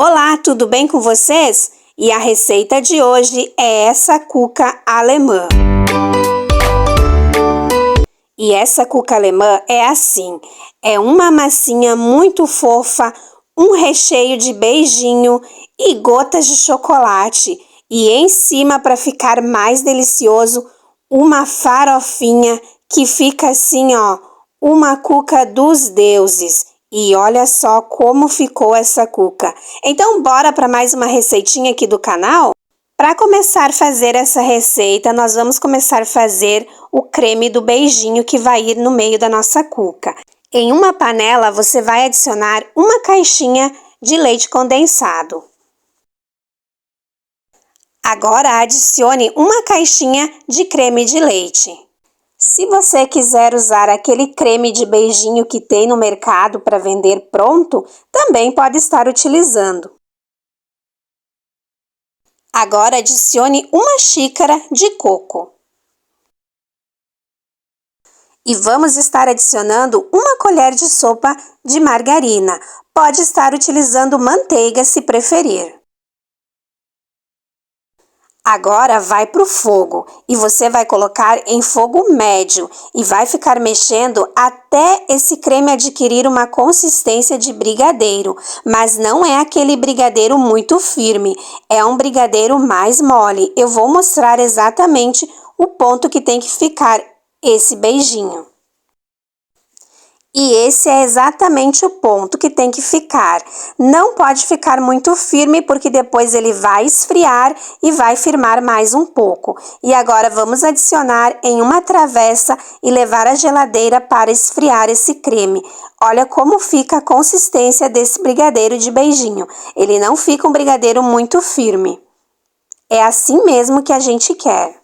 Olá, tudo bem com vocês? E a receita de hoje é essa cuca alemã. E essa cuca alemã é assim, é uma massinha muito fofa, um recheio de beijinho e gotas de chocolate. E em cima, para ficar mais delicioso, uma farofinha que fica assim, ó, uma cuca dos deuses. E olha só como ficou essa cuca. Então, bora para mais uma receitinha aqui do canal? Para começar a fazer essa receita, nós vamos começar a fazer o creme do beijinho que vai ir no meio da nossa cuca. Em uma panela, você vai adicionar uma caixinha de leite condensado. Agora, adicione uma caixinha de creme de leite. Se você quiser usar aquele creme de beijinho que tem no mercado para vender pronto, também pode estar utilizando. Agora adicione uma xícara de coco. E vamos estar adicionando uma colher de sopa de margarina. Pode estar utilizando manteiga se preferir. Agora vai para o fogo e você vai colocar em fogo médio e vai ficar mexendo até esse creme adquirir uma consistência de brigadeiro, mas não é aquele brigadeiro muito firme, é um brigadeiro mais mole. Eu vou mostrar exatamente o ponto que tem que ficar esse beijinho. E esse é exatamente o ponto que tem que ficar. Não pode ficar muito firme porque depois ele vai esfriar e vai firmar mais um pouco. E agora vamos adicionar em uma travessa e levar à geladeira para esfriar esse creme. Olha como fica a consistência desse brigadeiro de beijinho. Ele não fica um brigadeiro muito firme. É assim mesmo que a gente quer.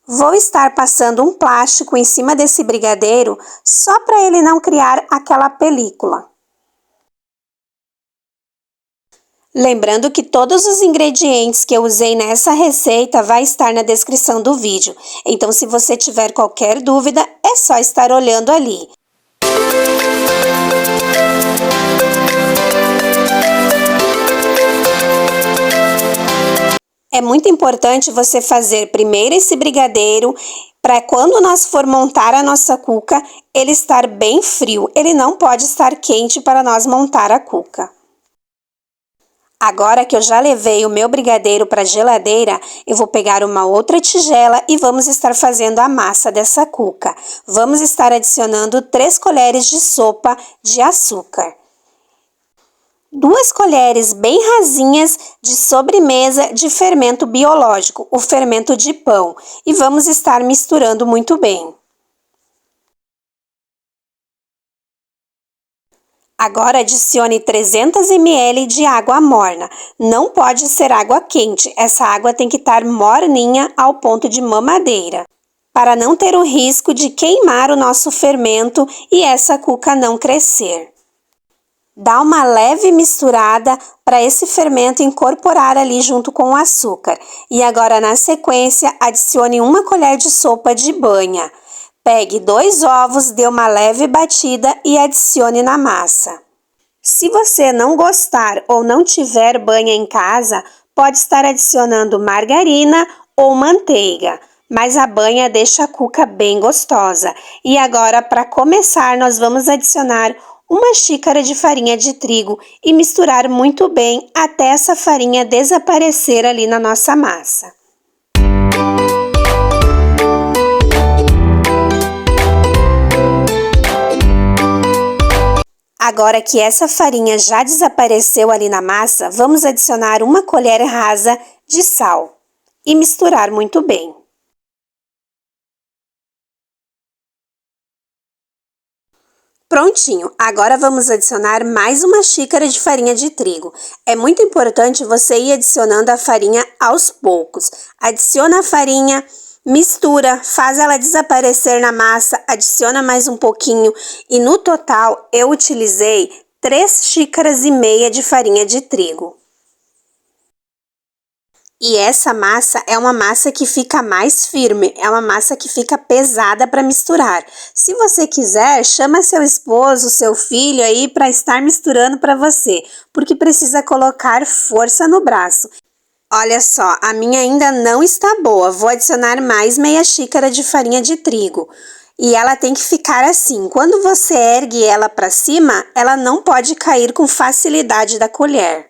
Vou estar passando um plástico em cima desse brigadeiro só para ele não criar aquela película. Lembrando que todos os ingredientes que eu usei nessa receita vai estar na descrição do vídeo. Então, se você tiver qualquer dúvida, é só estar olhando ali. É muito importante você fazer primeiro esse brigadeiro para quando nós for montar a nossa cuca, ele estar bem frio. Ele não pode estar quente para nós montar a cuca. Agora que eu já levei o meu brigadeiro para a geladeira, eu vou pegar uma outra tigela e vamos estar fazendo a massa dessa cuca. Vamos estar adicionando 3 colheres de sopa de açúcar. 2 colheres bem rasinhas de sobremesa de fermento biológico, o fermento de pão, e vamos estar misturando muito bem. Agora adicione 300 ml de água morna. Não pode ser água quente, essa água tem que estar morninha ao ponto de mamadeira, para não ter o risco de queimar o nosso fermento e essa cuca não crescer. Dá uma leve misturada para esse fermento incorporar ali junto com o açúcar. E agora, na sequência, adicione uma colher de sopa de banha. Pegue 2 ovos, dê uma leve batida e adicione na massa. Se você não gostar ou não tiver banha em casa, pode estar adicionando margarina ou manteiga. Mas a banha deixa a cuca bem gostosa. E agora, para começar, nós vamos adicionar uma xícara de farinha de trigo e misturar muito bem até essa farinha desaparecer ali na nossa massa. Agora que essa farinha já desapareceu ali na massa, vamos adicionar uma colher rasa de sal e misturar muito bem. Prontinho, agora vamos adicionar mais uma xícara de farinha de trigo. É muito importante você ir adicionando a farinha aos poucos. Adiciona a farinha, mistura, faz ela desaparecer na massa, adiciona mais um pouquinho e no total eu utilizei 3 xícaras e meia de farinha de trigo. E essa massa é uma massa que fica mais firme, é uma massa que fica pesada para misturar. Se você quiser, chama seu esposo, seu filho aí para estar misturando para você, porque precisa colocar força no braço. Olha só, a minha ainda não está boa, vou adicionar mais meia xícara de farinha de trigo. E ela tem que ficar assim, quando você ergue ela para cima, ela não pode cair com facilidade da colher.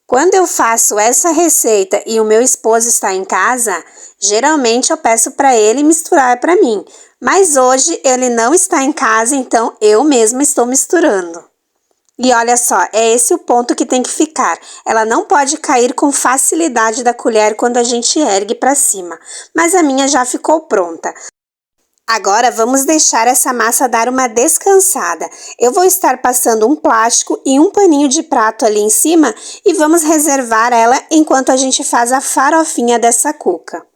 Quando eu faço essa receita e o meu esposo está em casa, geralmente eu peço para ele misturar para mim. Mas hoje ele não está em casa, então eu mesma estou misturando. E olha só, é esse o ponto que tem que ficar. Ela não pode cair com facilidade da colher quando a gente ergue para cima. Mas a minha já ficou pronta. Agora vamos deixar essa massa dar uma descansada. Eu vou estar passando um plástico e um paninho de prato ali em cima e vamos reservar ela enquanto a gente faz a farofinha dessa cuca.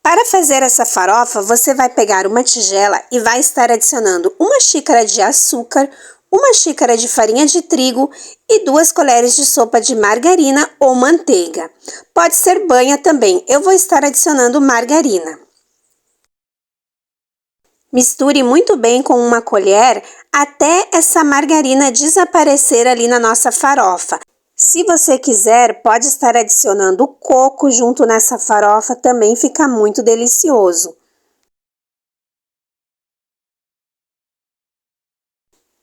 Para fazer essa farofa, você vai pegar uma tigela e vai estar adicionando 1 xícara de açúcar, 1 xícara de farinha de trigo e 2 colheres de sopa de margarina ou manteiga. Pode ser banha também, eu vou estar adicionando margarina. Misture muito bem com uma colher até essa margarina desaparecer ali na nossa farofa. Se você quiser, pode estar adicionando coco junto nessa farofa, também fica muito delicioso.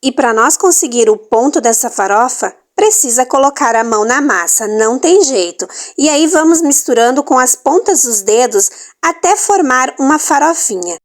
E para nós conseguir o ponto dessa farofa, precisa colocar a mão na massa, não tem jeito. E aí vamos misturando com as pontas dos dedos até formar uma farofinha.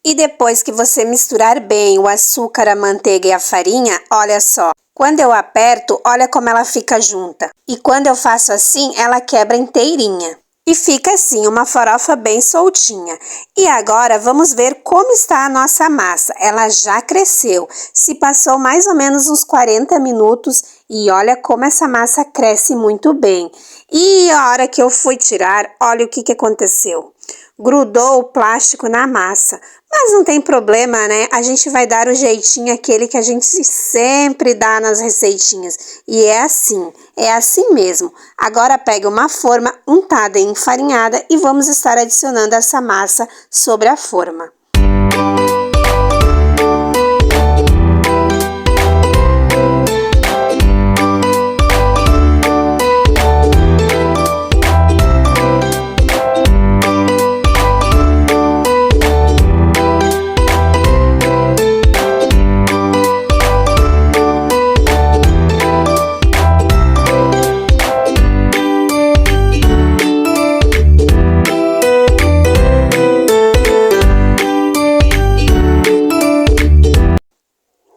E depois que você misturar bem o açúcar, a manteiga e a farinha, olha só, quando eu aperto, olha como ela fica junta. E quando eu faço assim, ela quebra inteirinha. E fica assim, uma farofa bem soltinha. E agora vamos ver como está a nossa massa. Ela já cresceu, se passou mais ou menos uns 40 minutos e olha como essa massa cresce muito bem. E a hora que eu fui tirar, olha o que aconteceu. Grudou o plástico na massa, mas não tem problema, né? A gente vai dar o jeitinho aquele que a gente sempre dá nas receitinhas. E é assim mesmo. Agora pega uma forma untada e enfarinhada e vamos estar adicionando essa massa sobre a forma.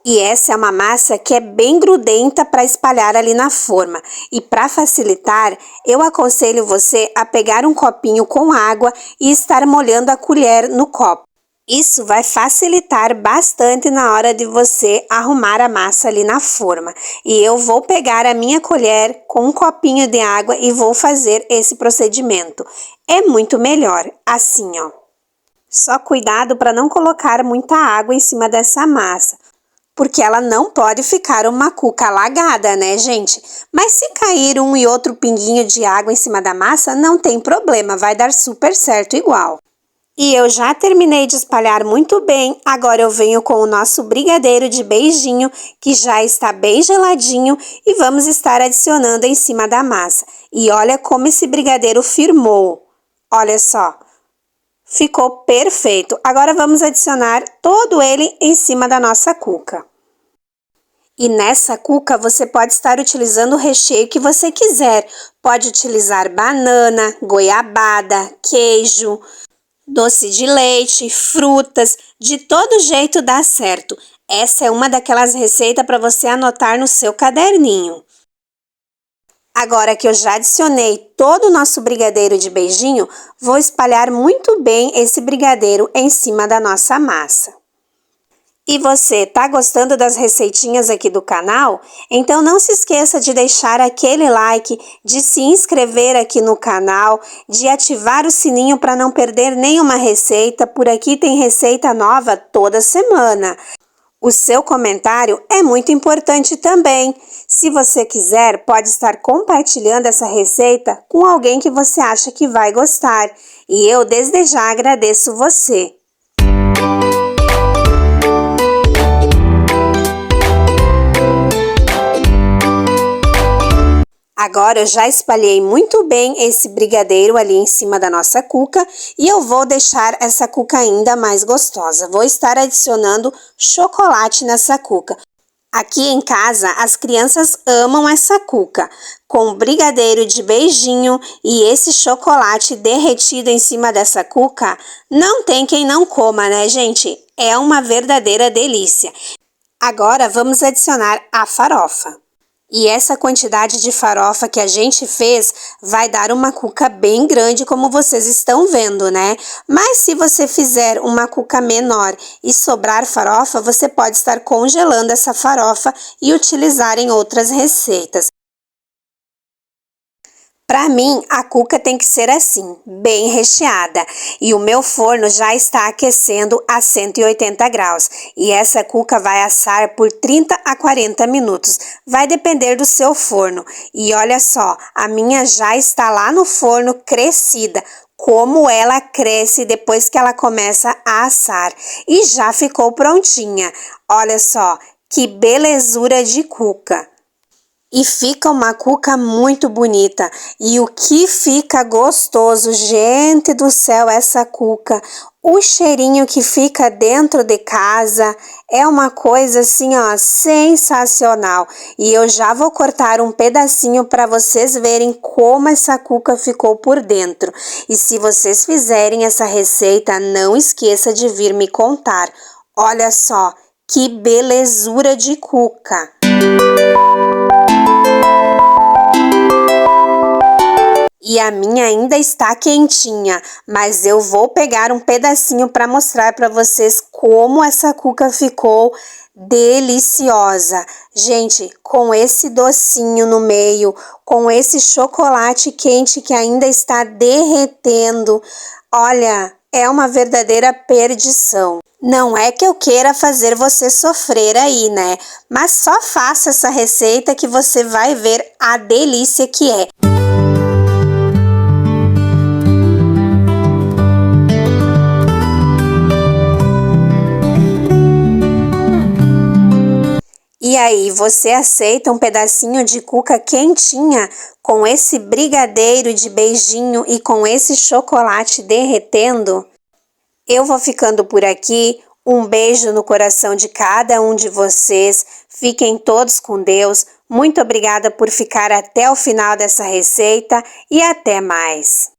E essa é uma massa que é bem grudenta para espalhar ali na forma. E para facilitar, eu aconselho você a pegar um copinho com água e estar molhando a colher no copo. Isso vai facilitar bastante na hora de você arrumar a massa ali na forma. E eu vou pegar a minha colher com um copinho de água e vou fazer esse procedimento. É muito melhor, assim, ó. Só cuidado para não colocar muita água em cima dessa massa, porque ela não pode ficar uma cuca alagada, né, gente? Mas se cair um e outro pinguinho de água em cima da massa, não tem problema, vai dar super certo igual. E eu já terminei de espalhar muito bem, agora eu venho com o nosso brigadeiro de beijinho, que já está bem geladinho, e vamos estar adicionando em cima da massa. E olha como esse brigadeiro firmou, olha só. Ficou perfeito. Agora vamos adicionar todo ele em cima da nossa cuca. E nessa cuca você pode estar utilizando o recheio que você quiser. Pode utilizar banana, goiabada, queijo, doce de leite, frutas, de todo jeito dá certo. Essa é uma daquelas receitas para você anotar no seu caderninho. Agora que eu já adicionei todo o nosso brigadeiro de beijinho, vou espalhar muito bem esse brigadeiro em cima da nossa massa. E você tá gostando das receitinhas aqui do canal? Então não se esqueça de deixar aquele like, de se inscrever aqui no canal, de ativar o sininho para não perder nenhuma receita. Por aqui tem receita nova toda semana. O seu comentário é muito importante também. Se você quiser, pode estar compartilhando essa receita com alguém que você acha que vai gostar. E eu desde já agradeço você. Agora eu já espalhei muito bem esse brigadeiro ali em cima da nossa cuca e eu vou deixar essa cuca ainda mais gostosa. Vou estar adicionando chocolate nessa cuca. Aqui em casa, as crianças amam essa cuca, com brigadeiro de beijinho e esse chocolate derretido em cima dessa cuca. Não tem quem não coma, né, gente? É uma verdadeira delícia. Agora vamos adicionar a farofa. E essa quantidade de farofa que a gente fez vai dar uma cuca bem grande, como vocês estão vendo, né? Mas se você fizer uma cuca menor e sobrar farofa, você pode estar congelando essa farofa e utilizar em outras receitas. Para mim, a cuca tem que ser assim, bem recheada. E o meu forno já está aquecendo a 180 graus. E essa cuca vai assar por 30 a 40 minutos. Vai depender do seu forno. E olha só, a minha já está lá no forno crescida. Como ela cresce depois que ela começa a assar. E já ficou prontinha. Olha só, que belezura de cuca. E fica uma cuca muito bonita. E o que fica gostoso, gente do céu, essa cuca. O cheirinho que fica dentro de casa é uma coisa assim, ó, sensacional. E eu já vou cortar um pedacinho para vocês verem como essa cuca ficou por dentro. E se vocês fizerem essa receita, não esqueça de vir me contar. Olha só, que belezura de cuca. E a minha ainda está quentinha, mas eu vou pegar um pedacinho para mostrar para vocês como essa cuca ficou deliciosa. Gente, com esse docinho no meio, com esse chocolate quente que ainda está derretendo, olha, é uma verdadeira perdição. Não é que eu queira fazer você sofrer aí, né? Mas só faça essa receita que você vai ver a delícia que é. E aí, você aceita um pedacinho de cuca quentinha com esse brigadeiro de beijinho e com esse chocolate derretendo? Eu vou ficando por aqui. Um beijo no coração de cada um de vocês. Fiquem todos com Deus. Muito obrigada por ficar até o final dessa receita e até mais.